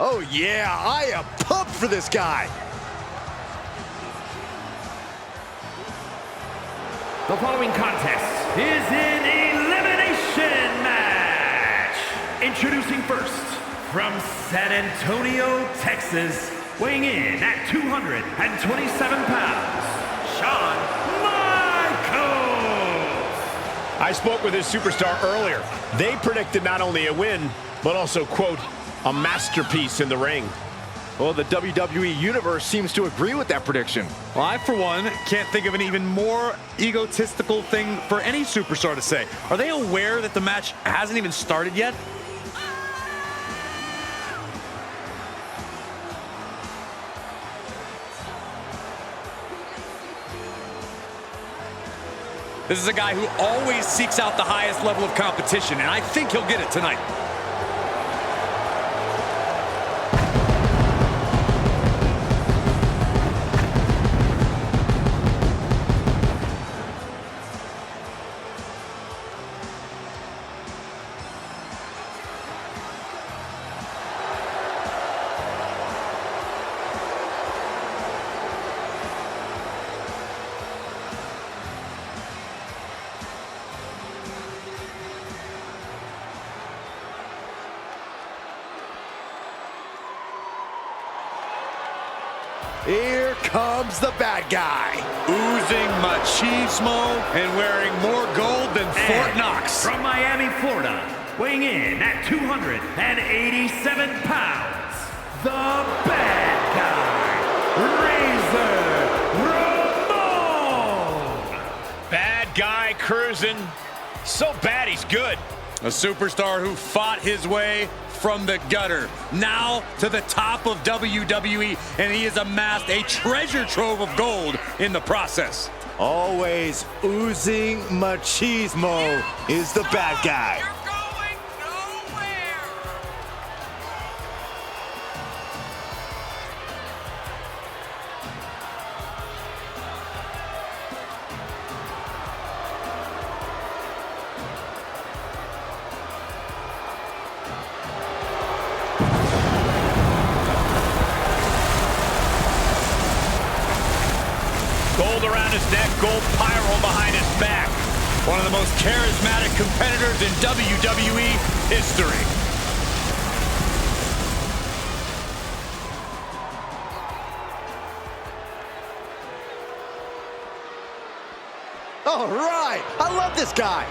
Oh yeah, I am pumped for this guy. The following contest is an elimination match. Introducing first, from San Antonio, Texas, weighing in at 227 pounds, Shwan. I spoke with his superstar earlier. They predicted not only a win, but also, quote, a masterpiece in the ring. Well, the WWE Universe seems to agree with that prediction. Well, I, for one, can't think of an even more egotistical thing for any superstar to say. Are they aware that the match hasn't even started yet? This is a guy who always seeks out the highest level of competition, and I think he'll get it tonight. Here comes the bad guy. Oozing machismo and wearing more gold than Fort Knox. From Miami, Florida, weighing in at 287 pounds, the bad guy, Razor Ramon. Bad guy cruising. So bad he's good. A superstar who fought his way from the gutter, now to the top of WWE, and he has amassed a treasure trove of gold in the process. Always oozing machismo is the bad guy. Gold around his neck, gold pyro behind his back. One of the most charismatic competitors in WWE history. All right, I love this guy.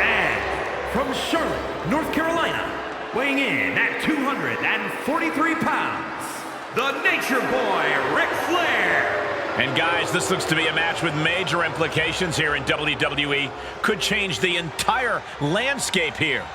And from Charlotte, North Carolina, weighing in at 243 pounds, the Nature Boy, Ric Flair. And guys, this looks to be a match with major implications here in WWE. Could change the entire landscape here.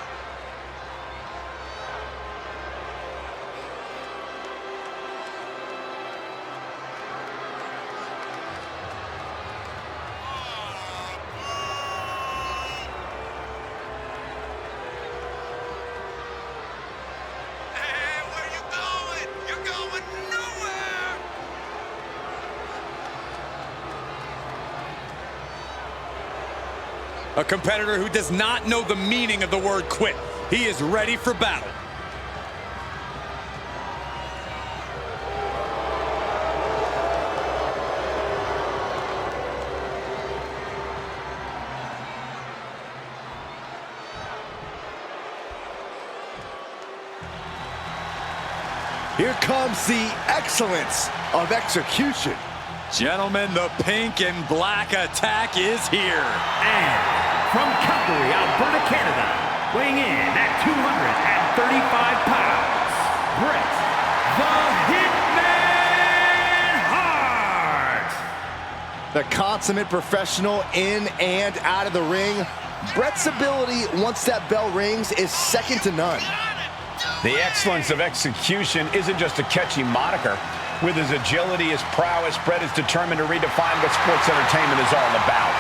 A competitor who does not know the meaning of the word quit. He is ready for battle. Here comes the excellence of execution. Gentlemen, the pink and black attack is here. And from Calgary, Alberta, Canada, weighing in at 235 pounds, Bret the Hitman Hart. The consummate professional in and out of the ring. Bret's ability, once that bell rings, is second to none. The excellence of execution isn't just a catchy moniker. With his agility, his prowess, Bret is determined to redefine what sports entertainment is all about.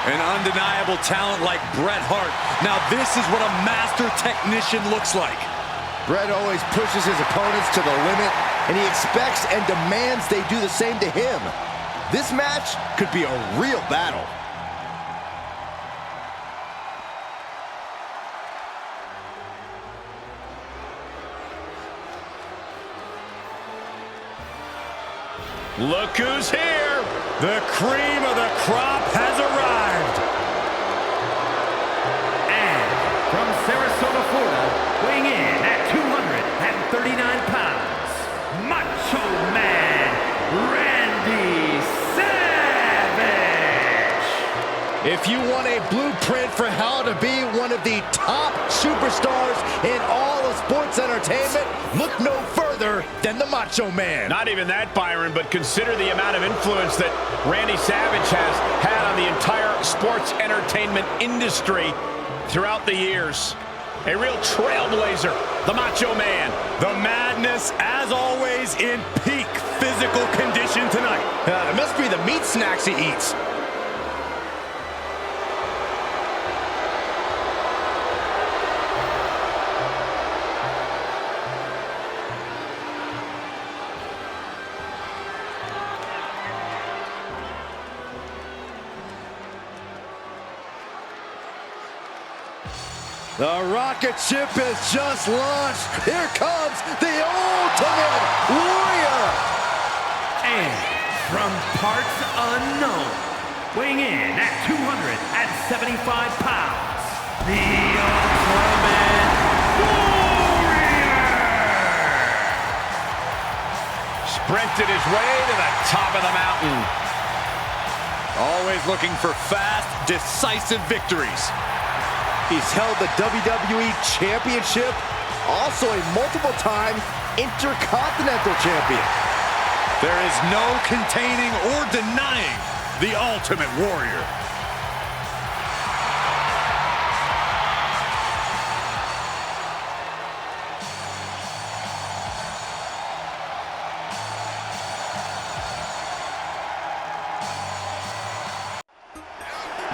An undeniable talent like Bret Hart. Now this is what a master technician looks like. Bret always pushes his opponents to the limit, and he expects and demands they do the same to him. This match could be a real battle. Look who's here. The cream of the crop has arrived. And from Sarasota, Florida, weighing in at 239 pounds, Macho Man Randy Savage. If you want a blueprint for how to be one of the top superstars in all of sports entertainment, look no further than the Macho Man. Not even that, Byron, but consider the amount of influence that Randy Savage has had on the entire sports entertainment industry throughout the years. A real trailblazer, the Macho Man. The madness, as always, in peak physical condition tonight. It must be the meat snacks he eats. The rocket ship is just launched. Here comes the Ultimate Warrior. And from parts unknown, weighing in at 275 pounds, the Ultimate Warrior! Sprinted his way to the top of the mountain. Always looking for fast, decisive victories. He's held the WWE Championship, also a multiple-time Intercontinental Champion. There is no containing or denying the Ultimate Warrior.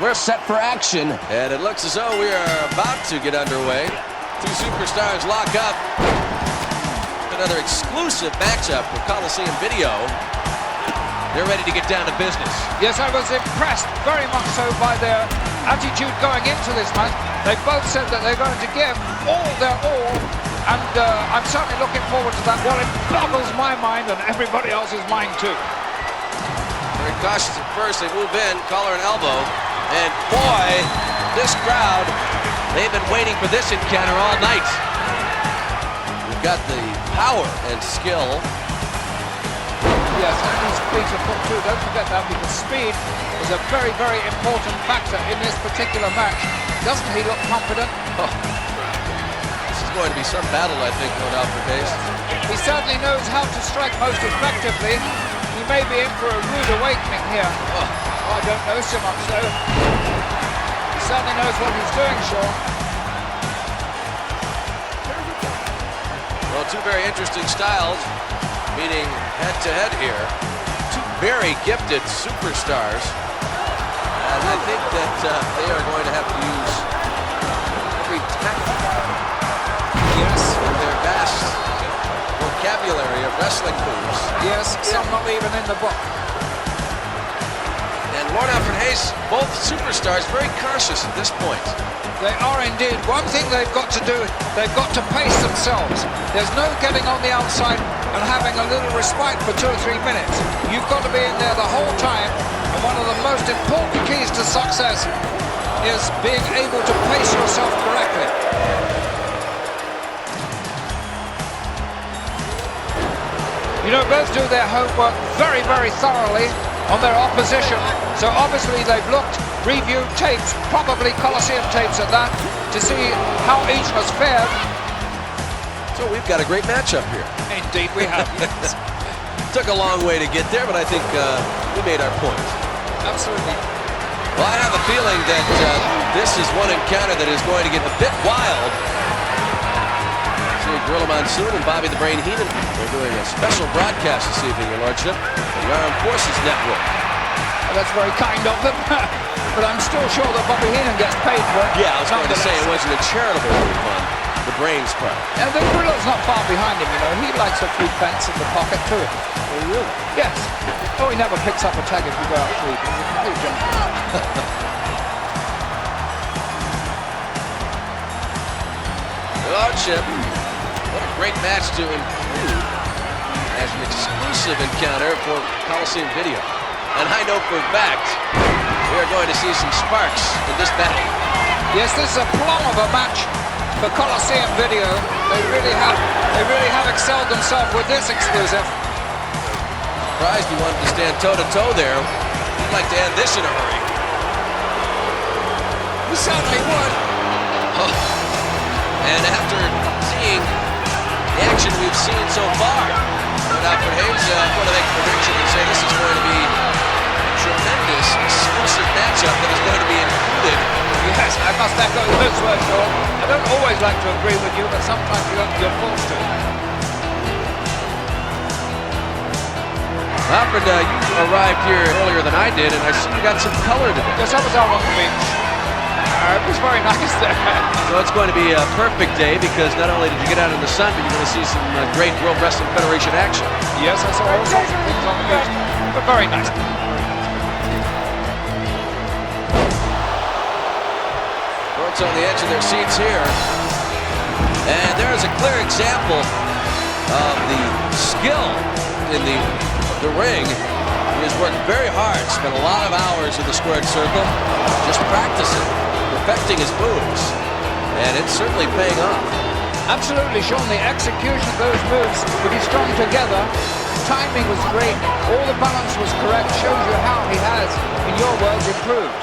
We're set for action, and it looks as though we are about to get underway. Two superstars lock up. Another exclusive matchup with Coliseum Video. They're ready to get down to business. Yes, I was impressed very much so by their attitude going into this match. They both said that they're going to give all their all, and I'm certainly looking forward to that. Well, it boggles my mind and everybody else's mind too. Very cautious at first. They move in, collar and elbow. And boy, this crowd, they've been waiting for this encounter all night. We've got the power and skill. Yes, and his feet are put too. Don't forget that, because speed is a very, very important factor in this particular match. Doesn't he look confident? Oh. This is going to be some battle, I think, no doubt for Pace. He certainly knows how to strike most effectively. He may be in for a rude awakening here. Oh. I don't know so much, though. He certainly knows what he's doing, Shaw. Well, two very interesting styles meeting head-to-head here. Two very gifted superstars. And I think that they are going to have to use every tactic. Yes. In their vast vocabulary of wrestling moves. Yes, some not even in the book. And Lord Alfred Hayes, both superstars, very cautious at this point. They are indeed. One thing they've got to do, they've got to pace themselves. There's no getting on the outside and having a little respite for 2 or 3 minutes. You've got to be in there the whole time. And one of the most important keys to success is being able to pace yourself correctly. You know, both do their homework very, very thoroughly on their opposition. So obviously they've looked, reviewed tapes, probably Coliseum tapes at that, to see how each has fared. So we've got a great matchup here. Indeed we have. Took a long way to get there, but I think we made our point. Absolutely. Well, I have a feeling that this is one encounter that is going to get a bit wild. See Gorilla Monsoon and Bobby the Brain Heenan. They're doing a special broadcast this evening, Your Lordship, on the Armed Forces Network. Well, that's very kind of them. But I'm still sure that Bobby Heenan gets paid for it. Yeah, I was going to say it wasn't a charitable move on the Brain's part. And the Gorilla's not far behind him, you know. He likes a few pence in the pocket too. Oh, really? Yes. Oh, he never picks up a tag if you go out to eat. He's a complete gentleman. Lordship, what a great match to include as an exclusive encounter for Coliseum Video. And I know for a fact we are going to see some sparks in this battle. Yes, this is a plum of a match for Coliseum Video. They really have excelled themselves with this exclusive. Surprised he wanted to stand toe-to-toe there. He'd like to end this in a hurry. He certainly would. Oh. And after seeing the action we've seen so far, Alfred Hayes, I'm going to make a prediction and say this is going to be a tremendous exclusive matchup that is going to be included. Yes, I must echo those words, Sean. I don't always like to agree with you, but sometimes you're forced to. Alfred, you arrived here earlier than I did, and I see you got some color today. Yes, I was out on the beach. It was very nice there. So it's going to be a perfect day because not only did you get out in the sun, but you're going to see some great World Wrestling Federation action. Yes, I saw all sorts of things on the beach, but very nice. Courts on the edge of their seats here. And there is a clear example of the skill in the ring. He has worked very hard, spent a lot of hours in the squared circle, just practicing, perfecting his moves, and it's certainly paying off. Absolutely, Sean. The execution of those moves pretty strong together. Timing was great. All the balance was correct. Shows you how he has, in your words, improved.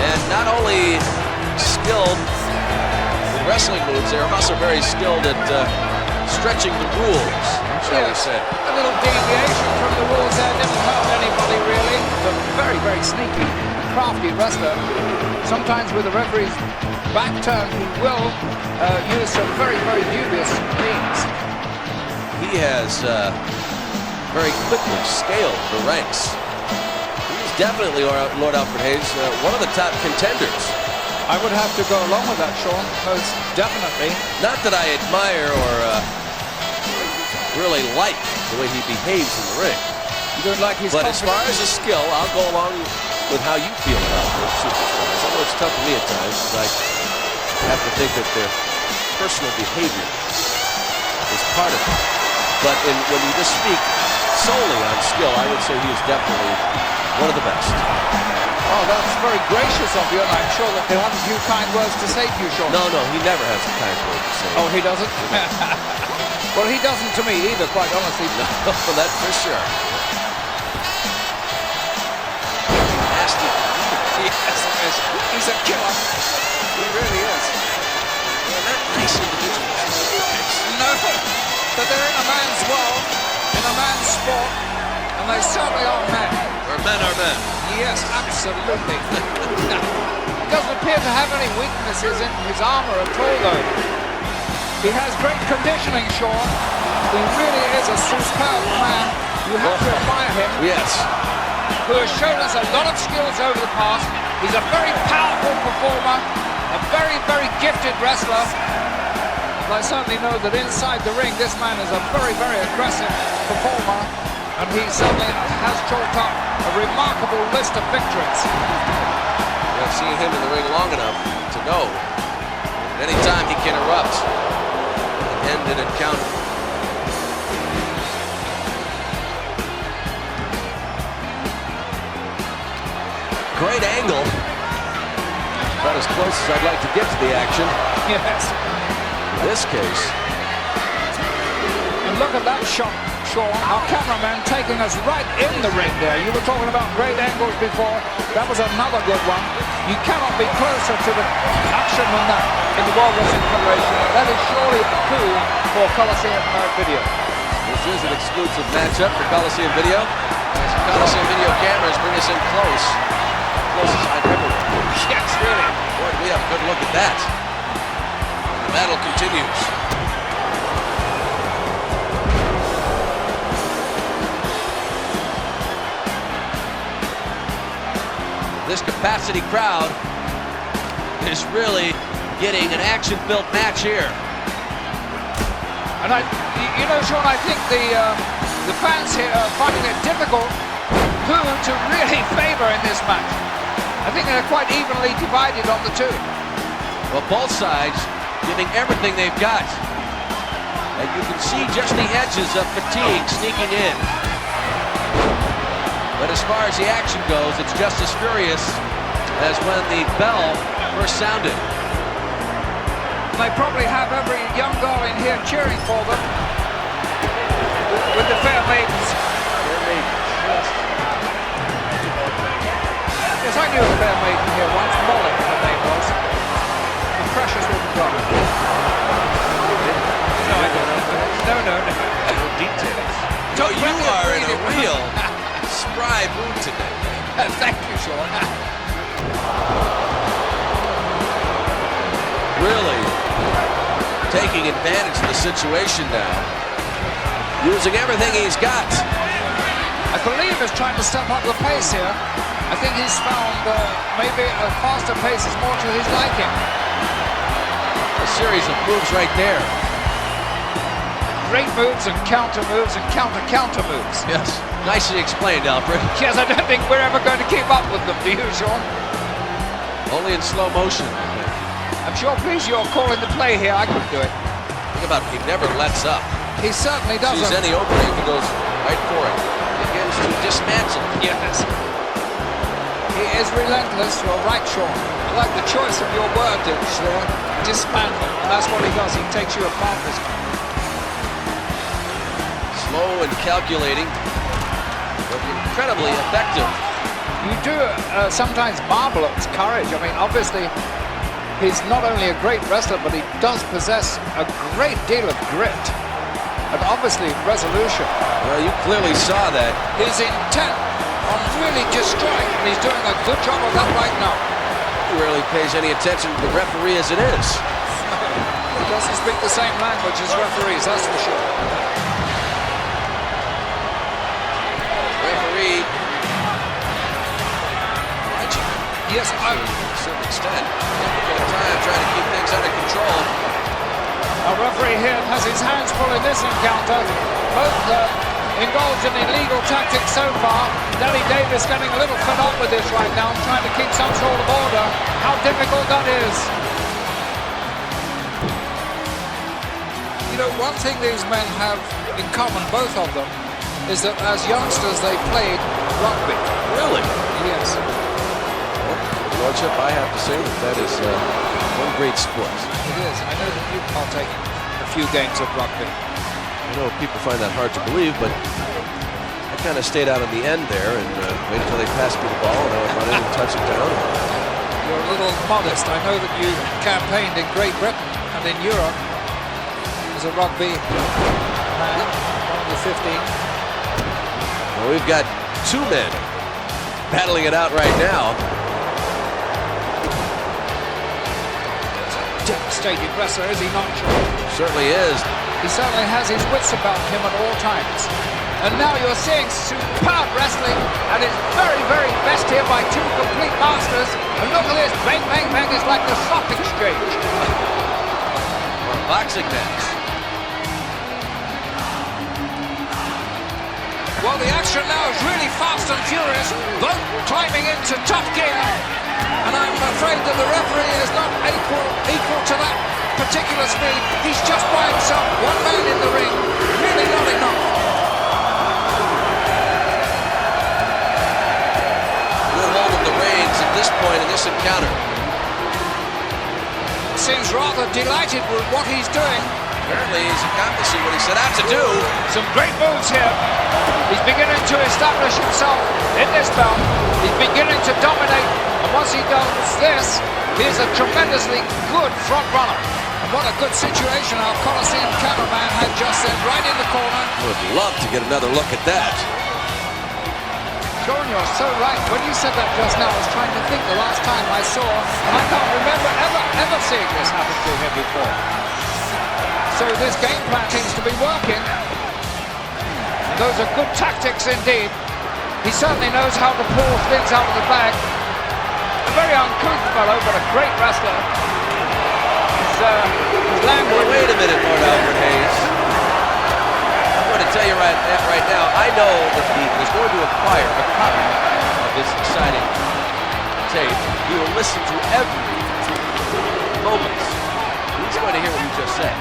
And not only skilled with wrestling moves, they are also very skilled at stretching the rules, shall we say. A little deviation from the rules there didn't hurt anybody really. But very, very sneaky, crafty wrestler. Sometimes with the referee's back turned, he will use some very, very dubious means. He has very quickly scaled the ranks. He's definitely, Lord Alfred Hayes, one of the top contenders. I would have to go along with that, Sean, most definitely. Not that I admire or really like the way he behaves in the ring. You don't like his But confidence. as far as his skill, I'll go along with how you feel about those superstars. I know it's tough for me at times because I have to think that their personal behavior is part of it. But when you just speak solely on skill, I would say he is definitely one of the best. Oh, that's very gracious of you, and I'm sure that he'll have a few kind words to say to you, Sean. No, he never has a kind word to say. Oh, he doesn't? Well, he doesn't to me either, quite honestly. No, that's for sure. Nasty. Yes, he's a killer. He really is. They're not nice individuals. No, but they're in a man's world, in a man's sport, and they certainly are men. Where men are men. Yes, absolutely. He doesn't appear to have any weaknesses in his armor at all, though. He has great conditioning, Sean. He really is a superb man. You have to admire him. Yes. Who has shown us a lot of skills over the past. He's a very powerful performer, a very, very gifted wrestler. And I certainly know that inside the ring, this man is a very, very aggressive performer, and he certainly has chalked up a remarkable list of victories. I've seen him in the ring long enough to know that any time he can erupt and end an encounter. Great angle. About as close as I'd like to get to the action. Yes. In this case. And look at that shot, Sean. Our cameraman taking us right in the ring there. You were talking about great angles before. That was another good one. You cannot be closer to the action than that in the World Wrestling Federation. That is surely a coup for Coliseum Video. This is an exclusive matchup for Coliseum Video. As the Coliseum Video cameras bring us in close. Closest I've ever been. Yes, really. Boy, we have a good look at that. The battle continues. This capacity crowd is really getting an action-filled match here. And you know, Sean, I think the fans here are finding it difficult who to really favor in this match. I think they're quite evenly divided on the two. Well, both sides giving everything they've got. And you can see just the edges of fatigue sneaking in. But as far as the action goes, it's just as furious as when the bell first sounded. They probably have every young girl in here cheering for them with the fair maidens. Fair maidens, yes. Yes, I knew a fair maiden here once. Molly, her name was. A precious little girl. No, I don't. No. Details. So you are in a real spry mood today. Thank you, Shwan. Really taking advantage of the situation now. Using everything he's got. I believe he's trying to step up the pace here. I think he's found maybe a faster pace is more to his liking. A series of moves right there. Great moves and counter moves and counter moves. Yes, nicely explained, Alfred. Yes, I don't think we're ever going to keep up with them, do you, Shwan? Only in slow motion. I'm sure, please, you're calling the play here. I couldn't do it. Think about it, he never lets up. He certainly doesn't. Sees any opening, he goes right for it. Begins to dismantle. Yes. He is relentless. You're right, Shwan. I like the choice of your word there. Dismantle. And that's what he does. He takes you apart this time. Slow and calculating, but incredibly effective. You do sometimes marvel at his courage. I mean, obviously, he's not only a great wrestler, but he does possess a great deal of grit and obviously resolution. Well, you clearly saw that. He's intent on really destroying, and he's doing a good job of that right now. He rarely pays any attention to the referee as it is. He doesn't speak the same language as referees, that's for sure. Referee. Yes, to a certain extent. Difficult time trying to keep things under control. Our referee here has his hands full in this encounter. Both indulged in illegal tactics so far. Danny Davis getting a little fed up with this right now, trying to keep some sort of order. How difficult that is. You know, one thing these men have in common, both of them, is that as youngsters they played rugby. Really? Yes. Lordship, I have to say that is one great sport. It is. I know that you've partaken in a few games of rugby. I know people find that hard to believe, but I kind of stayed out on the end there and waited until they passed me the ball, and I would run in and touch it down. You're a little modest. I know that you campaigned in Great Britain and in Europe as a rugby man, one of the 15. Well, we've got two men battling it out right now. Devastating wrestler, is he not? Certainly is. He certainly has his wits about him at all times. And now you're seeing superb wrestling at his very, very best here by two complete masters. And look at this, bang, bang, bang, it's like the stock exchange. Or a boxing match. Well, the action now is really fast and furious, both climbing into top gear. And I'm afraid that the referee is not equal to that particular speed. He's just by himself, one man in the ring, really not enough. Good hold of the reins at this point in this encounter. Seems rather delighted with what he's doing. Apparently he's accomplishing what he set out to do. Some great moves here. He's beginning to establish himself in this bout. He's beginning to dominate. And once he does this, he's a tremendously good front runner. And what a good situation our Coliseum cameraman had just then, right in the corner. Would love to get another look at that. Shwan, you're so right. When you said that just now, I was trying to think the last time I saw, and I can't remember ever seeing this happen to him before. So this game plan seems to be working. Those are good tactics indeed. He certainly knows how to pull things out of the bag. A very uncouth fellow, but a great wrestler. His language. Wait a minute, Lord Alfred Hayes. I'm going to tell you right now, I know that he is going to acquire a copy of this exciting tape. He will listen to every moment. He's going to hear what you just said.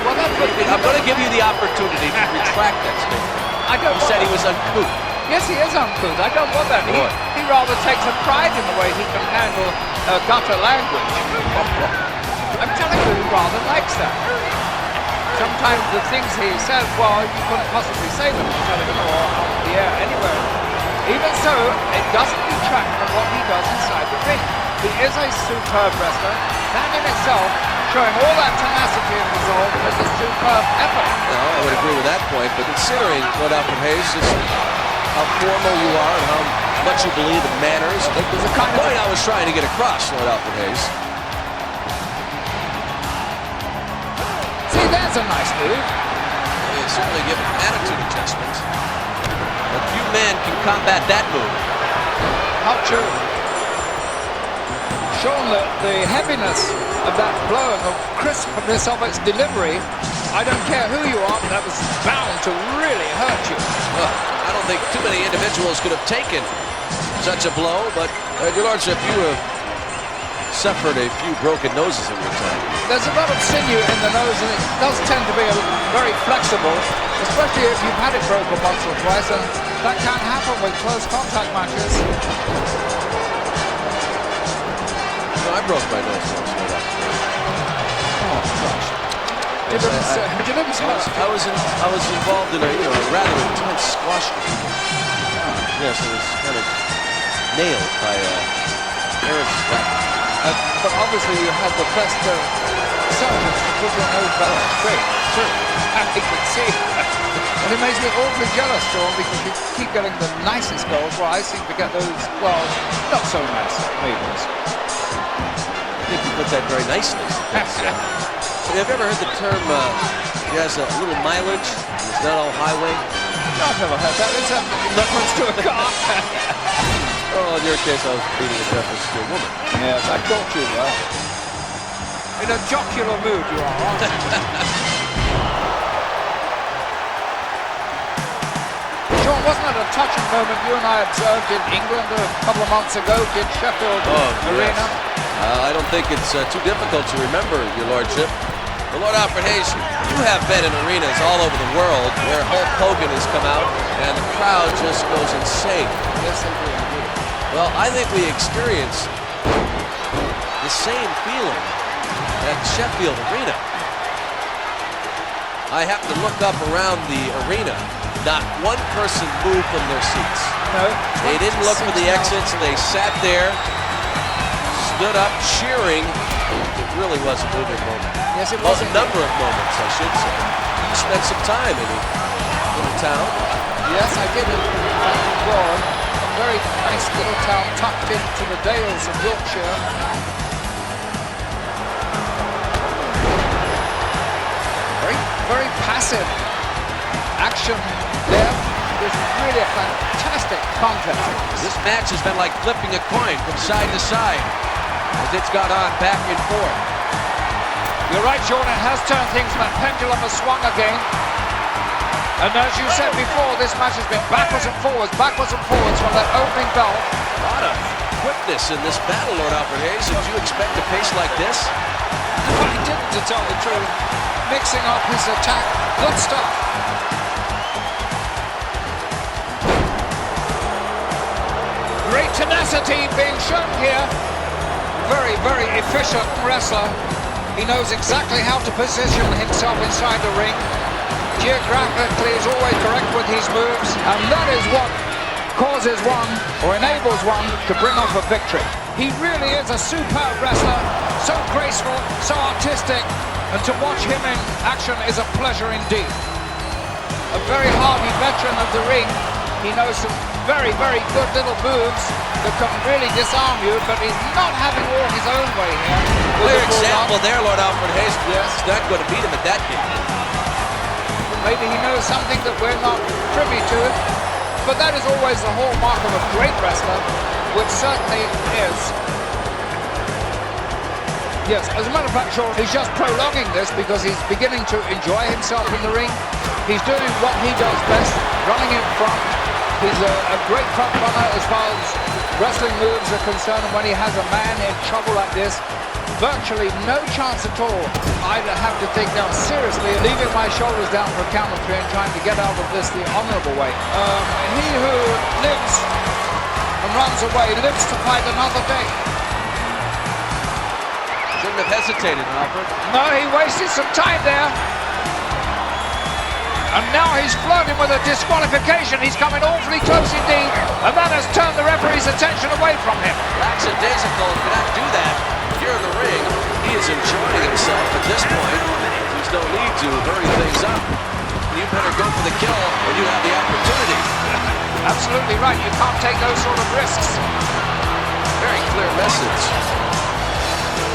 Well, that's what I'm going to give you the opportunity to retract that statement. I don't You said he was uncouth. Yes, he is uncouth. I don't want that. He rather takes a pride in the way he can handle gutter language. I'm telling you, he rather likes that. Sometimes the things he says, well, you couldn't possibly say them on television or on the air anywhere. Even so, it doesn't detract from what he does inside the ring. He is a superb wrestler. That in itself, showing all that tenacity and resolve, is a superb effort. No, I would agree with that point, but considering Lord Alfred Hayes, just how formal you are and how much you believe in manners, it was the kind of point I was trying to get across, Lord Alfred Hayes. See, there's a nice move. He certainly given an attitude adjustment. A few men can combat that move. How true. Shwan, the heaviness of that blow and the crispness of its delivery, I don't care who you are, that was bound to really hurt you. Well, I don't think too many individuals could have taken such a blow, but Your Lordship, you have suffered a few broken noses in your time. There's a lot of sinew in the nose, and it does tend to be very flexible, especially if you've had it broken once or twice, and that can happen with close contact matches. No, I broke my nose once. Oh, gosh. I was involved in a rather intense squash game. Yes, it was kind of nailed by Aaron's back. But obviously you had the best surgeons to put your nose back straight. Sure. I can see. And it makes me awfully jealous, Sean, because you keep getting the nicest goals, while I seem to get those, well, not so nice movements. I think you put that very nicely. Have you ever heard the term, he has a little mileage, it's not all highway? No, I've never heard that. It's a reference to a car. Oh, in your case, I was beating a reference to a woman. Yes, I thought you were. In a jocular mood you are, aren't you? Sean, wasn't it a touching moment you and I observed in England a couple of months ago, in Sheffield Arena? Yes. I don't think it's too difficult to remember, Your Lordship. Well, Lord Alfred Hayes, you have been in arenas all over the world where Hulk Hogan has come out and the crowd just goes insane. Yes, they do. Well, I think we experienced the same feeling at Sheffield Arena. I happened to look up around the arena. Not one person moved from their seats. No. They didn't look for the exits. They sat there, stood up, cheering. It really was a moving moment. Yes, it Well, was. a number of moments, I should say. You spent some time in the town. Yes, I did. Well, a very nice little town tucked into the dales of Yorkshire. Very, very passive action there. There's really a fantastic contest. This match has been like flipping a coin from side to side as it's gone on back and forth. You're right, Sean, it has turned things, and that pendulum has swung again. And as you said before, this match has been backwards and forwards from that opening bell. A lot of quickness in this battle, Lord Alfred Hayes. Did you expect a pace like this? No, I didn't, to tell the truth. Mixing up his attack. Good stuff. Great tenacity being shown here. Very, very efficient wrestler. He knows exactly how to position himself inside the ring. Geographically is always correct with his moves, and that is what causes one, or enables one, to bring off a victory. He really is a superb wrestler, so graceful, so artistic, and to watch him in action is a pleasure indeed. A very hardy veteran of the ring. He knows some very, very good little moves that can really disarm you, but he's not having all his own way here. Clear example there, Lord Alfred Hayes. Yes. He's not going to beat him at that game. Maybe he knows something that we're not privy to, but that is always the hallmark of a great wrestler, which certainly is. Yes, as a matter of fact, Sean, he's just prolonging this because he's beginning to enjoy himself in the ring. He's doing what he does best, running in front. He's a great front runner as far as wrestling moves are concerned, and when he has a man in trouble like this, virtually no chance at all. I'd have to think now seriously, leaving my shoulders down for a count of 3 and trying to get out of this the honorable way. He who lives and runs away lives to fight another day. Shouldn't have hesitated, Alfred. No, he wasted some time there. And now he's flirting with a disqualification. He's coming awfully close indeed. And that has turned the referee's attention away from him. Lackadaisical cannot do that here in the ring. He is enjoying himself at this point. There's no need to hurry things up. You better go for the kill when you have the opportunity. Absolutely right. You can't take those sort of risks. Very clear message.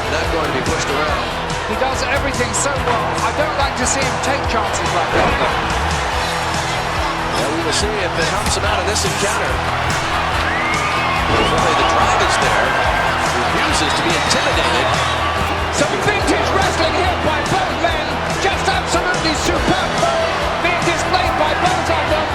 Not going to be pushed around. He does everything so well. I don't like to see him take chances like that, though. Well, we will see if it helps him out in this encounter. Boy, the drive is there. Refuses to be intimidated. Some vintage wrestling here by both men. Just absolutely superb. Being displayed by both of them.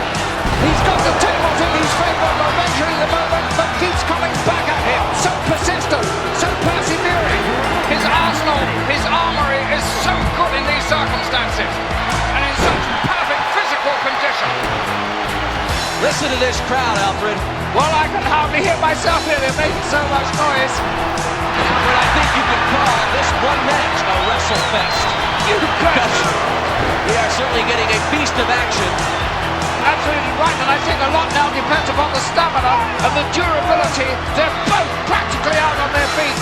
He's got the tables in his favor momentarily at the moment, but keeps coming back at him. So persistent, so persevering. His arsenal, his armory is so good in these circumstances. And in such perfect physical condition. Listen to this crowd, Alfred. Well, I can hardly hear myself here. They're making so much noise. Alfred, I think you can call this one match a WrestleFest. You bet. We are certainly getting a feast of action. Absolutely right, and I think a lot now depends upon the stamina and the durability. They're both practically out on their feet.